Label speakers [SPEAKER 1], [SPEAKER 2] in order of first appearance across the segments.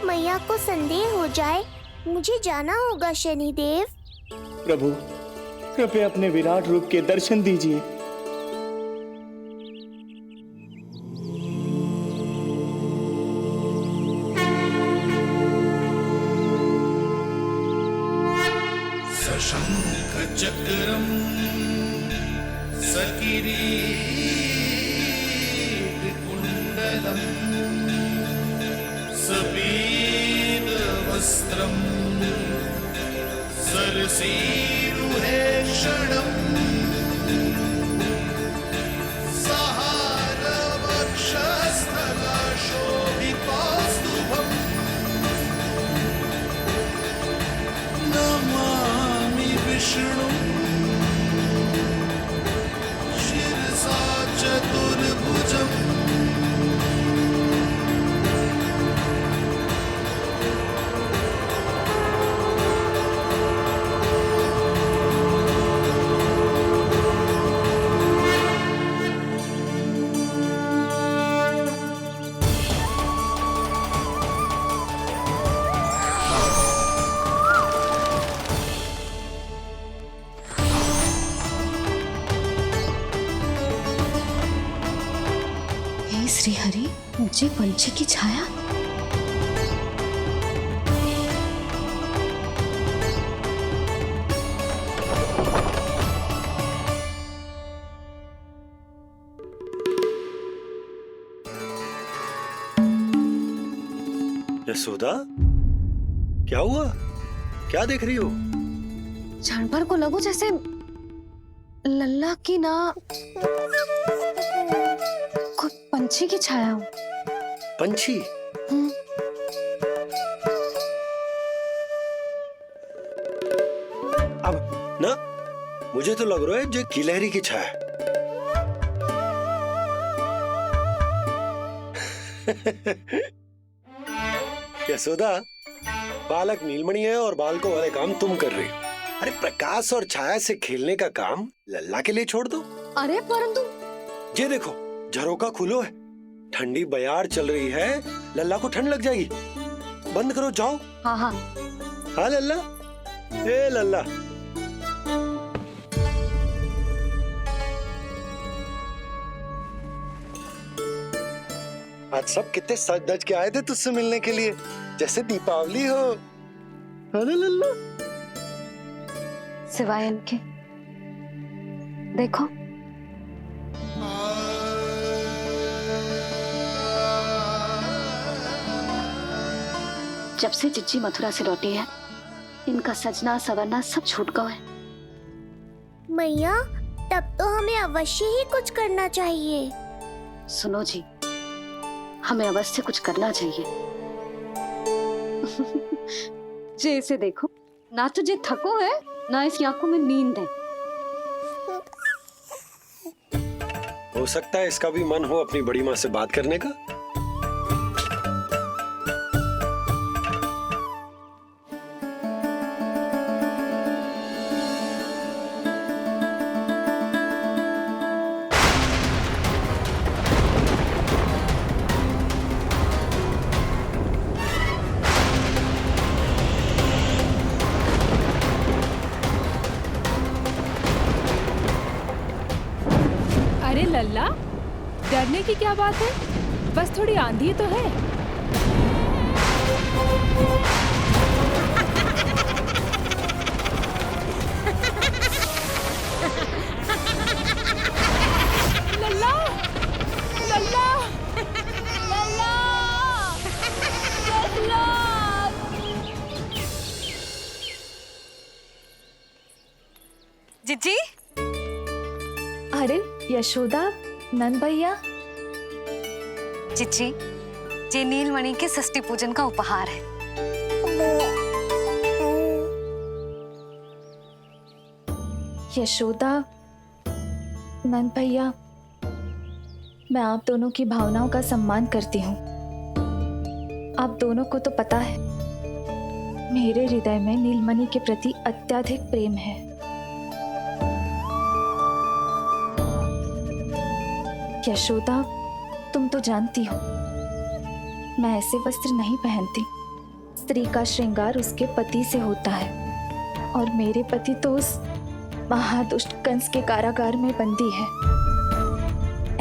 [SPEAKER 1] मैया को संदेह हो जाए, मुझे जाना होगा शनिदेव।
[SPEAKER 2] प्रभु, कृपया अपने विराट रूप के दर्शन दीजिए।
[SPEAKER 3] सशंख चक्रम सकिरीट कुंडलम सबीद वस्त्रम सरसीरुहे क्षणम सहार वक्षस्थलाशोभितौस्तुभम् नमामि विष्णु शिरसा चतुर्भुजम्।
[SPEAKER 4] श्री हरि, मुझे पंछी की छाया।
[SPEAKER 5] यशोदा, क्या हुआ? क्या देख रही हो?
[SPEAKER 4] जानवर को लगो जैसे लल्ला की ना कोई पंछी की छाया हो।
[SPEAKER 5] पंछी? अब ना मुझे तो लग रहा है जो गिलहरी की छाया। यशोदा, बालक नीलमणि है और बालकों वाले काम तुम कर रही हो। अरे प्रकाश और छाया से खेलने का काम लल्ला के लिए छोड़ दो।
[SPEAKER 4] अरे परंतु
[SPEAKER 5] ये देखो, झरोका खुलो है, ठंडी बयार चल रही है, लल्ला को ठंड लग जाएगी। बंद करो, जाओ।
[SPEAKER 4] हाँ हाँ
[SPEAKER 5] हाँ लल्ला, ए लल्ला। आज सब कितने सज धज के आए थे तुझसे मिलने के लिए, जैसे दीपावली हो। है ना लल्ला?
[SPEAKER 4] सिवाय इनके देखो, जब से चिच्ची मथुरा से लौटी है, इनका सजना सवरना सब छूट गया है।
[SPEAKER 1] मैया, तब तो हमें अवश्य ही कुछ करना चाहिए।
[SPEAKER 4] सुनो जी, हमें अवश्य कुछ करना चाहिए। जे इसे देखो, ना तो जे थको है, ना इसकी आंखों में नींद है।
[SPEAKER 5] हो सकता है इसका भी मन हो अपनी बड़ी माँ से बात करने का।
[SPEAKER 6] अरे लल्ला, डरने की क्या बात है? बस थोड़ी आंधी तो है। लल्ला, लल्ला, लल्ला, लल्ला।
[SPEAKER 7] जिज्जी,
[SPEAKER 6] अरे यशोदा, नंद भैया।
[SPEAKER 7] चिच्ची, ये नीलमणि के षष्ठी पूजन का उपहार है।
[SPEAKER 6] यशोदा, नंद भैया, मैं आप दोनों की भावनाओं का सम्मान करती हूँ। आप दोनों को तो पता है, मेरे हृदय में नीलमणि के प्रति अत्यधिक प्रेम है। यशोदा, तुम तो जानती हो, मैं ऐसे वस्त्र नहीं पहनती। स्त्री का श्रृंगार उसके पति से होता है और मेरे पति तो उस महादुष्ट कंस के कारागार में बंदी है।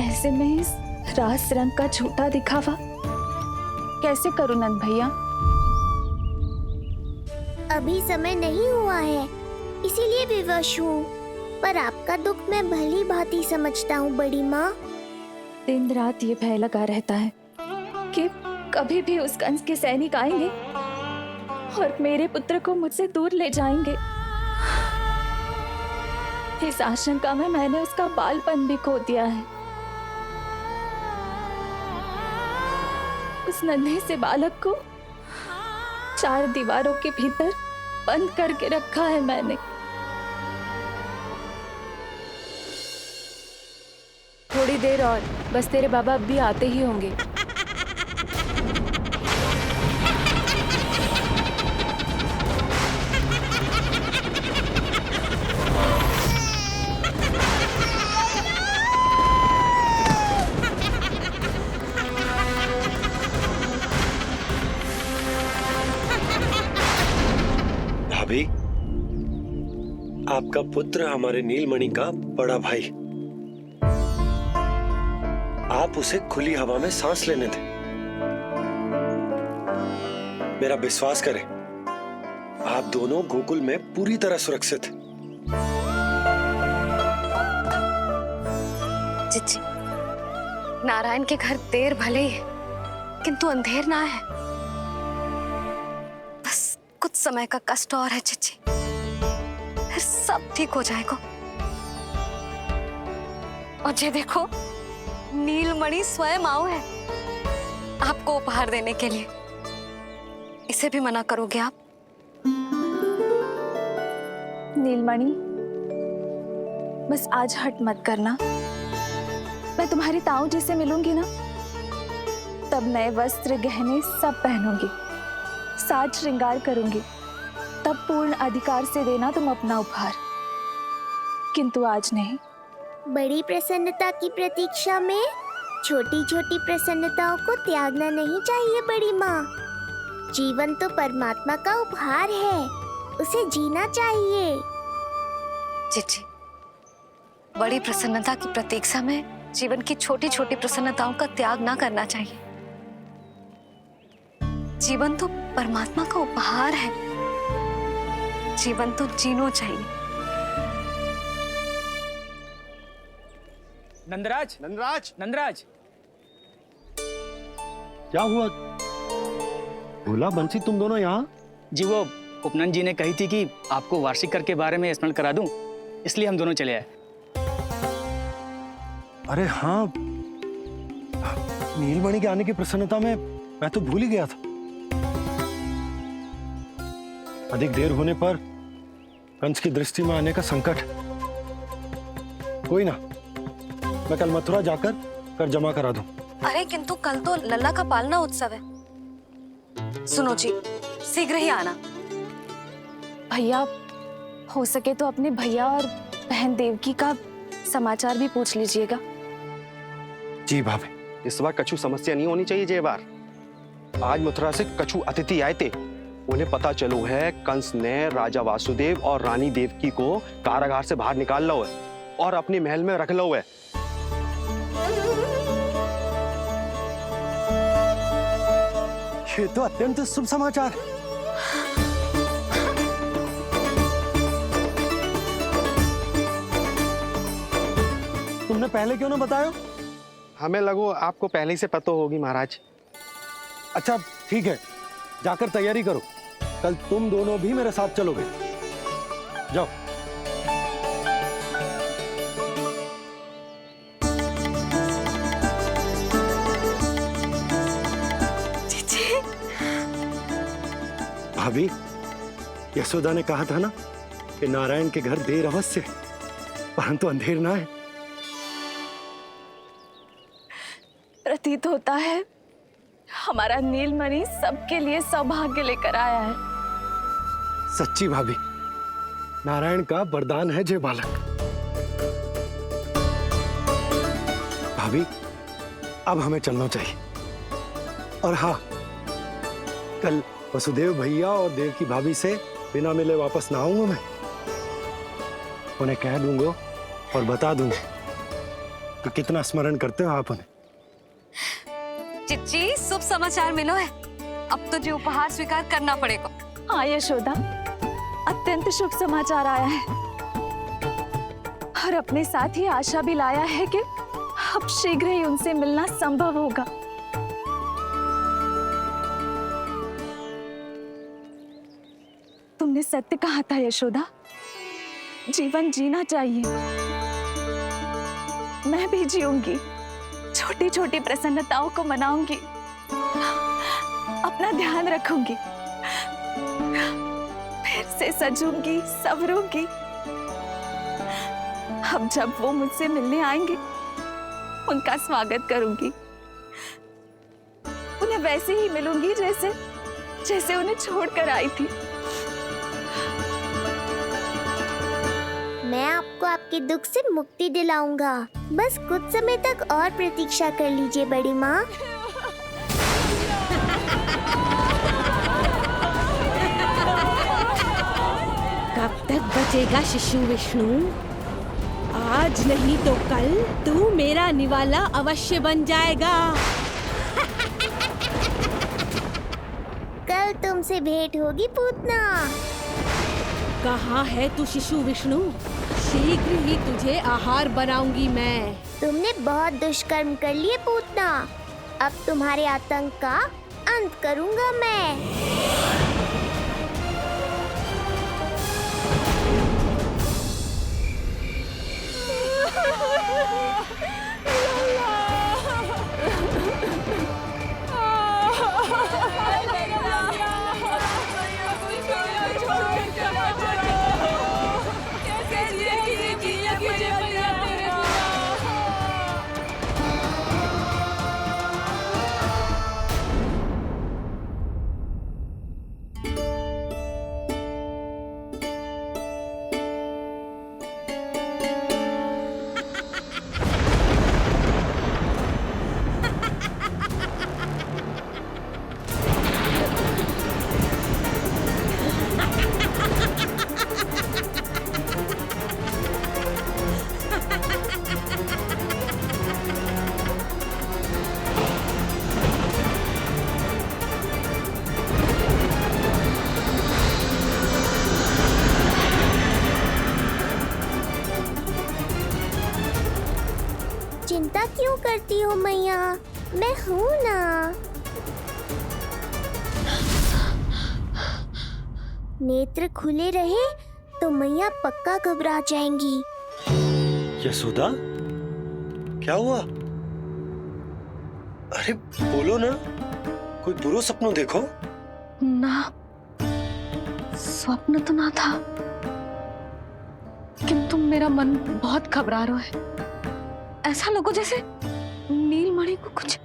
[SPEAKER 6] ऐसे में इस रास रंग का झूठा दिखावा कैसे करूं नंद भैया?
[SPEAKER 1] अभी समय नहीं हुआ है, इसीलिए विवश हूँ। पर आपका दुख मैं भली भांति समझता हूँ बड़ी माँ।
[SPEAKER 6] दिन रात ये भय लगा रहता है कि कभी भी उस कंस के सैनिक आएंगे और मेरे पुत्र को मुझसे दूर ले जाएंगे। इस आशंका में मैंने उसका बालपन भी खो दिया है। उस नन्हे से बालक को 4 दीवारों के भीतर बंद करके रखा है मैंने।
[SPEAKER 8] थोड़ी देर और, बस तेरे बाबा अब भी आते ही होंगे।
[SPEAKER 5] भाभी, आपका पुत्र हमारे नीलमणि का बड़ा भाई। आप उसे खुली हवा में सांस लेने दें। मेरा विश्वास करें, आप दोनों गोकुल में पूरी तरह सुरक्षित हैं।
[SPEAKER 7] चिच्ची, नारायण के घर देर भले ही है, किंतु अंधेर ना है। बस कुछ समय का कष्ट और है चिच्ची, फिर सब ठीक हो जाएगा। और ये देखो, नीलमणि स्वयं आओ है आपको उपहार देने के लिए। इसे भी मना करोगे आप?
[SPEAKER 6] नीलमणि, बस आज हट मत करना। मैं तुम्हारी ताऊ जी से मिलूंगी ना, तब नए वस्त्र गहने सब पहनूंगी, साज श्रृंगार करूंगी, तब पूर्ण अधिकार से देना तुम अपना उपहार। किंतु आज नहीं।
[SPEAKER 1] बड़ी प्रसन्नता की प्रतीक्षा में छोटी छोटी प्रसन्नताओं को त्यागना नहीं चाहिए बड़ी माँ। जीवन तो परमात्मा का उपहार है, उसे जीना चाहिए।
[SPEAKER 7] चिच्ची, बड़ी प्रसन्नता की प्रतीक्षा में जीवन की छोटी छोटी प्रसन्नताओं का त्याग ना करना चाहिए। जीवन तो परमात्मा का उपहार है, जीवन तो जीना चाहिए।
[SPEAKER 9] नंदराज,
[SPEAKER 3] नंदराज,
[SPEAKER 9] नंदराज,
[SPEAKER 10] क्या हुआ? भोला, बंसी, तुम दोनों यहाँ?
[SPEAKER 9] जी वो उपनंद जी ने कही थी कि आपको वार्षिक कर के बारे में स्मरण करा दूं, इसलिए हम दोनों चले आए।
[SPEAKER 10] अरे हाँ, नीलमणि के आने की प्रसन्नता में मैं तो भूल ही गया था। अधिक देर होने पर कंस की दृष्टि में आने का संकट। कोई ना, मैं कल मथुरा जाकर कर जमा करा दूं।
[SPEAKER 7] अरे किंतु कल तो लल्ला का पालना उत्सव है। सुनो जी, शीघ्र ही आना।
[SPEAKER 6] भैया, हो सके तो अपने भैया और बहन देवकी का समाचार भी पूछ लीजिएगा।
[SPEAKER 10] जी भाभी।
[SPEAKER 11] इस बार कछु समस्या नहीं होनी चाहिए। ये बार आज मथुरा से कछु अतिथि आए थे, उन्हें पता चलो है कंस ने राजा वासुदेव और रानी देवकी को कारागार से बाहर निकाल लो है और अपने महल में रख लो है।
[SPEAKER 10] ये तो अत्यंत शुभ समाचार है। तुमने पहले क्यों ना बताया?
[SPEAKER 11] हमें लगो आपको पहले ही से पता होगी महाराज।
[SPEAKER 10] अच्छा ठीक है, जाकर तैयारी करो, कल तुम दोनों भी मेरे साथ चलोगे। जाओ। भाभी, यशोदा ने कहा था ना कि नारायण के घर देर अवश्य, परंतु अंधेर ना है।
[SPEAKER 6] प्रतीत होता है हमारा नीलमणि सबके लिए सौभाग्य लेकर आया है।
[SPEAKER 10] सच्ची भाभी, नारायण का वरदान है जय बालक। भाभी, अब हमें चलना चाहिए। और हाँ, कल वसुदेव भैया और देव की भाभी से बिना मिले वापस ना आऊंगा मैं। उन्हें कह दूंगा और बता दूंगा कि कितना स्मरण करते हो आप उन्हें।
[SPEAKER 7] चिच्ची, शुभ समाचार मिलो है। अब तो जो उपहार स्वीकार करना पड़ेगा।
[SPEAKER 6] हाँ यशोदा, अत्यंत शुभ समाचार आया है और अपने साथ ही आशा भी लाया है कि अब शीघ्र ही उनसे मिलना संभव होगा। तुमने सत्य कहा था यशोदा, जीवन जीना चाहिए। मैं भी जीऊंगी, छोटी छोटी प्रसन्नताओं को मनाऊंगी, अपना ध्यान रखूंगी, फिर से सजूंगी, संवरूंगी। अब जब वो मुझसे मिलने आएंगे, उनका स्वागत करूंगी। उन्हें वैसे ही मिलूंगी जैसे उन्हें छोड़कर आई थी।
[SPEAKER 1] मैं आपको आपके दुख से मुक्ति दिलाऊंगा। बस कुछ समय तक और प्रतीक्षा कर लीजिए बड़ी माँ।
[SPEAKER 12] कब तक बचेगा शिशु विष्णु? आज नहीं तो कल तू मेरा निवाला अवश्य बन जाएगा।
[SPEAKER 1] कल तुमसे भेंट होगी पूतना।
[SPEAKER 12] कहाँ है तू शिशु विष्णु? शीघ्र ही तुझे आहार बनाऊंगी मैं।
[SPEAKER 1] तुमने बहुत दुष्कर्म कर लिए पूतना। अब तुम्हारे आतंक का अंत करूंगा मैं। चिंता क्यों करती हो मैया? मैं हूँ ना। नेत्र खुले रहे तो मैया पक्का घबरा जाएंगी।
[SPEAKER 5] यशोदा, क्या हुआ? अरे बोलो ना, कोई बुरा सपना देखो।
[SPEAKER 7] ना, स्वप्न तो ना था, किंतु मेरा मन बहुत घबरा रहा है। ऐसा लगो जैसे नीलमणि को कुछ।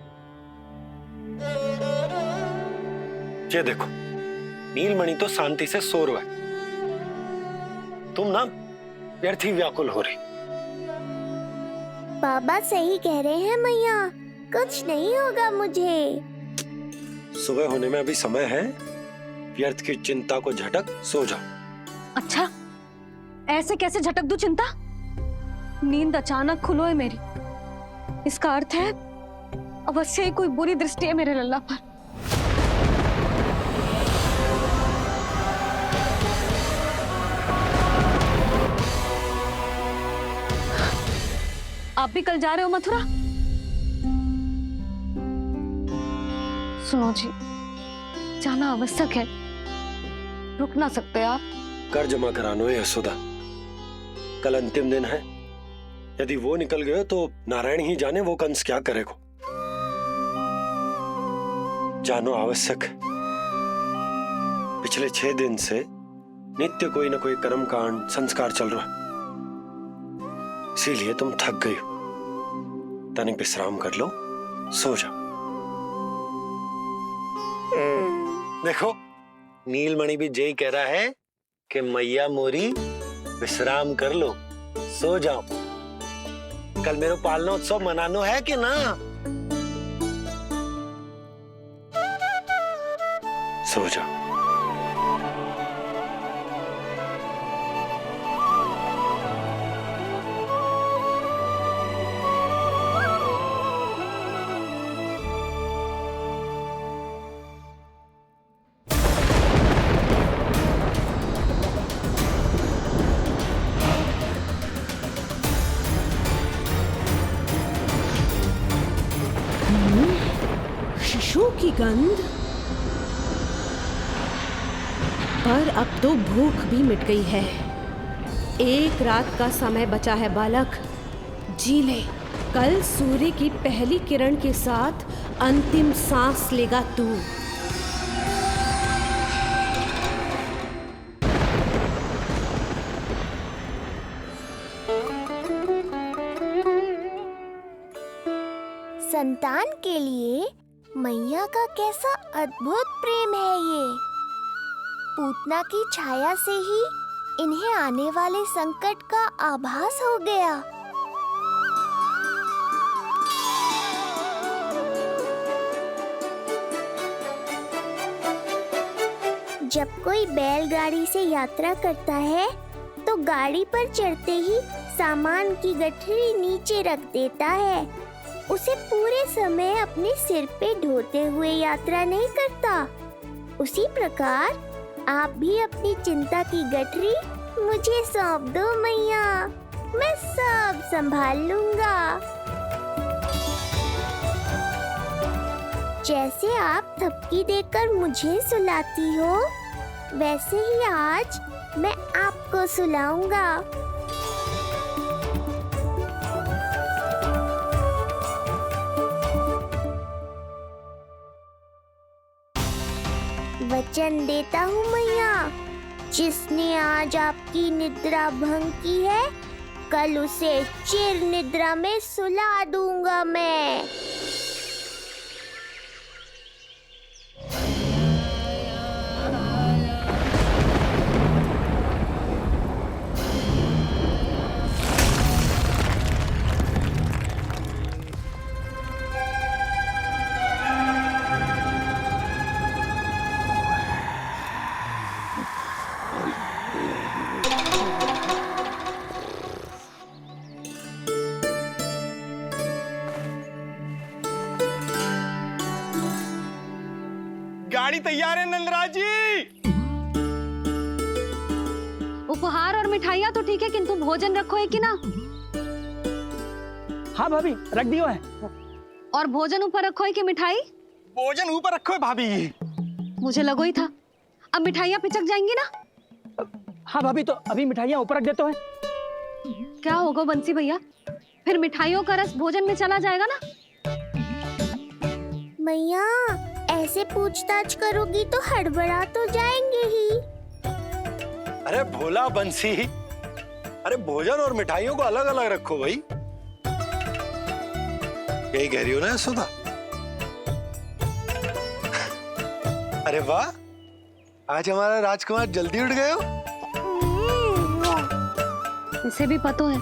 [SPEAKER 5] ये देखो, नीलमणि तो शांति से सो रहा है। तुम ना व्यर्थ ही व्याकुल हो रही।
[SPEAKER 1] बाबा सही कह रहे हैं मैया, कुछ नहीं होगा मुझे।
[SPEAKER 5] सुबह होने में अभी समय है। व्यर्थ की चिंता को झटक सो जाओ।
[SPEAKER 7] अच्छा, ऐसे कैसे झटक दूं चिंता? नींद अचानक खुलो है मेरी। इसका अर्थ है अवश्य ही कोई बुरी दृष्टि है मेरे लल्ला पर। आप भी कल जा रहे हो मथुरा? सुनो जी, जाना आवश्यक है, रुक ना सकते आप।
[SPEAKER 5] कर जमा करानो है यशोदा, कल अंतिम दिन है। यदि वो निकल गए तो नारायण ही जाने वो कंस क्या करेगा। जानो आवश्यक। पिछले 6 दिन से नित्य कोई ना कोई कर्मकांड संस्कार चल रहा है, इसीलिए तुम थक गई हो। तनिक विश्राम कर लो, सो जाओ। देखो, नीलमणि भी यही कह रहा है कि मैया मोरी विश्राम कर लो, सो जाओ। कल मेरो पालना उत्सव मनानो है कि ना? सो जाओ।
[SPEAKER 12] की गंध। पर अब तो भूख भी मिट गई है। एक रात का समय बचा है बालक, जी ले। कल सूर्य की पहली किरण के साथ अंतिम सांस लेगा तू।
[SPEAKER 1] संतान के लिए मैया का कैसा अद्भुत प्रेम है ये। पूतना की छाया से ही इन्हें आने वाले संकट का आभास हो गया। जब कोई बैलगाड़ी से यात्रा करता है तो गाड़ी पर चढ़ते ही सामान की गठरी नीचे रख देता है। उसे पूरे समय अपने सिर पे ढोते हुए यात्रा नहीं करता। उसी प्रकार आप भी अपनी चिंता की गठरी मुझे सौंप दो मैया, मैं सब संभाल लूंगा। जैसे आप थपकी देकर मुझे सुलाती हो, वैसे ही आज मैं आपको सुलाऊंगा। वचन देता हूँ मैया, जिसने आज आपकी निद्रा भंग की है, कल उसे चिर निद्रा में सुला दूंगा मैं।
[SPEAKER 11] गाड़ी तैयार है नंदराज जी।
[SPEAKER 7] उपहार और मिठाइयाँ तो ठीक है, किंतु भोजन रखो है कि ना?
[SPEAKER 9] हाँ भाभी, रख दियो है।
[SPEAKER 7] और भोजन ऊपर रखो है कि मिठाई?
[SPEAKER 11] भोजन ऊपर रखो है भाभी।
[SPEAKER 7] मुझे लगो ही था, अब मिठाइयाँ पिचक जाएंगी ना।
[SPEAKER 9] हाँ भाभी, तो अभी मिठाइयाँ ऊपर रख देते हैं।
[SPEAKER 7] क्या होगा बंसी भैया, फिर मिठाइयों का रस भोजन में चला जाएगा ना।
[SPEAKER 1] मैया ऐसे पूछताछ करोगी तो हड़बड़ा तो जाएंगे ही।
[SPEAKER 5] अरे भोला बंसी, अरे भोजन और मिठाइयों को अलग अलग रखो भाई। यही कह रही हो ना सुधा? अरे वाह, आज हमारा राजकुमार जल्दी उठ गए हो।
[SPEAKER 7] इसे भी पता है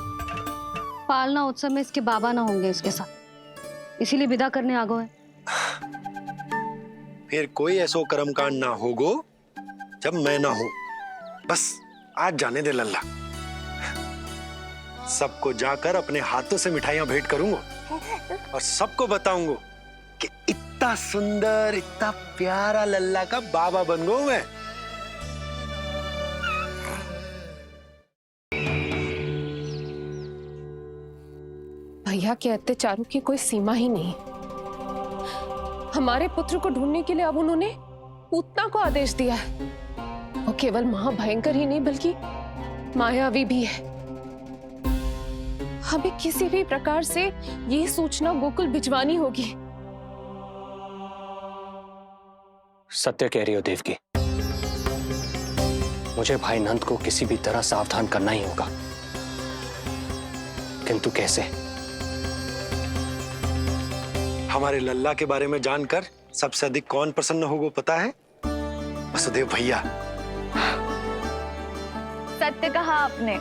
[SPEAKER 7] पालना उत्सव में इसके बाबा ना होंगे इसके साथ, इसीलिए विदा करने आ गए।
[SPEAKER 5] फिर कोई ऐसो कर्मकांड ना होगो जब मैं ना हूं। बस आज जाने दे लल्ला, सबको जाकर अपने हाथों से मिठाइयां भेंट करूंगा और सबको बताऊंगा कि इतना सुंदर, इतना प्यारा लल्ला का बाबा बन गया मैं।
[SPEAKER 8] भैया के अत्याचारों की कोई सीमा ही नहीं। हमारे पुत्र को ढूंढने के लिए अब उन्होंने पूतना को आदेश दिया है। वो केवल महाभयंकर ही नहीं बल्कि मायावी भी है। हमें किसी भी प्रकार से ये सूचना गोकुल भिजवानी होगी।
[SPEAKER 11] सत्य कह रही हो देवकी, मुझे भाई नंद को किसी भी तरह सावधान करना ही होगा, किंतु कैसे?
[SPEAKER 5] हमारे लल्ला के बारे में जानकर सबसे अधिक कौन प्रसन्न होगा पता है? वसुदेव भैया।
[SPEAKER 6] सत्य कहा आपने।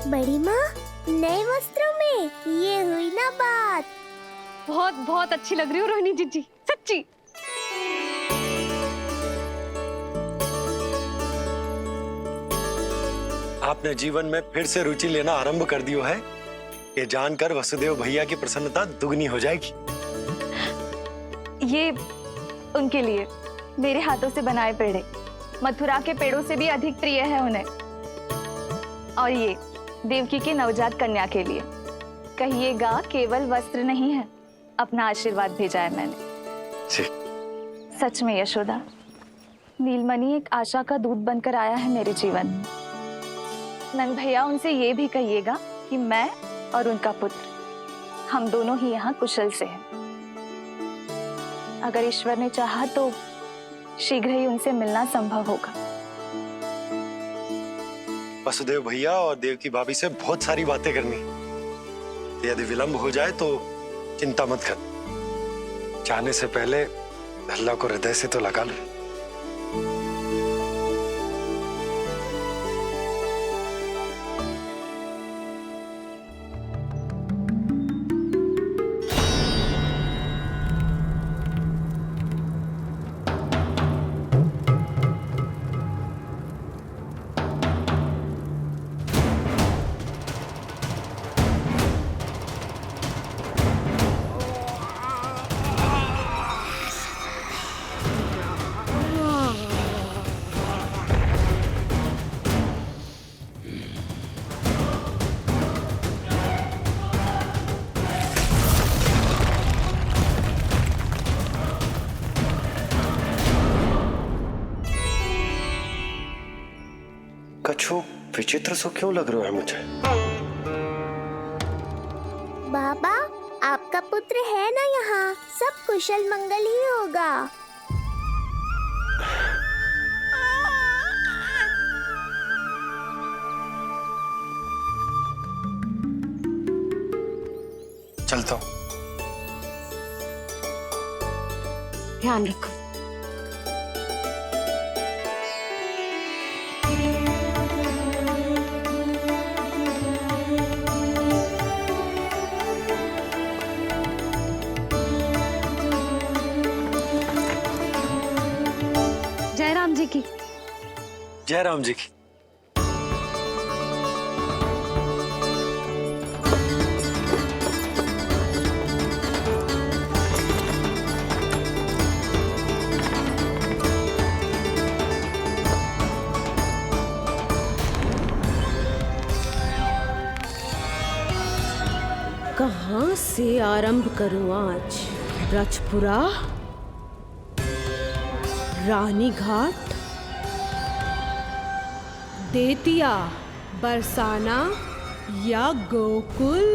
[SPEAKER 1] बड़ी माँ, नए वस्त्रों में ये हुई ना बात।
[SPEAKER 7] बहुत बहुत अच्छी लग रही हो रोहिणी जीजी, सच्ची।
[SPEAKER 5] आपने जीवन में फिर से रुचि लेना आरंभ कर दियो है, ये जानकर वसुदेव भैया की प्रसन्नता दुगनी हो जाएगी।
[SPEAKER 6] ये उनके लिए मेरे हाथों से बनाए पेड़े मथुरा के पेड़ों से भी अधिक प्रिय है उन्हें। और ये देवकी की नवजात कन्या के लिए कहिएगा केवल वस्त्र नहीं है, अपना आशीर्वाद भेजा है मैंने।
[SPEAKER 5] जी।
[SPEAKER 6] सच में यशोदा, नीलमणि एक आशा का दूत बनकर आया है मेरे जीवन में। नंद भैया उनसे ये भी कहिएगा कि मैं और उनका पुत्र हम दोनों ही यहाँ कुशल से हैं। अगर ईश्वर ने चाहा तो शीघ्र ही उनसे मिलना संभव होगा।
[SPEAKER 5] वसुदेव भैया और देवकी भाभी से बहुत सारी बातें करनी, यदि विलंब हो जाए तो चिंता मत कर। जाने से पहले अल्लाह को हृदय से तो लगा लो। कछु विचित्र सो क्यों लग रहा है मुझे?
[SPEAKER 1] बाबा, आपका पुत्र है ना यहाँ, सब कुशल मंगल ही होगा।
[SPEAKER 5] चलता हूँ।
[SPEAKER 7] ध्यान रखो। जय राम जी की।
[SPEAKER 5] जय राम जी की।
[SPEAKER 12] कहाँ से आरंभ करूं आज? ब्रजपुरा, रानी घाट, देतिया, बरसाना या गोकुल?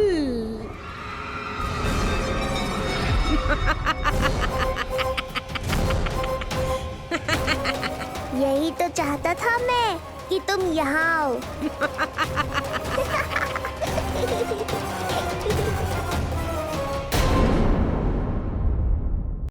[SPEAKER 1] यही तो चाहता था मैं कि तुम यहाँ आओ।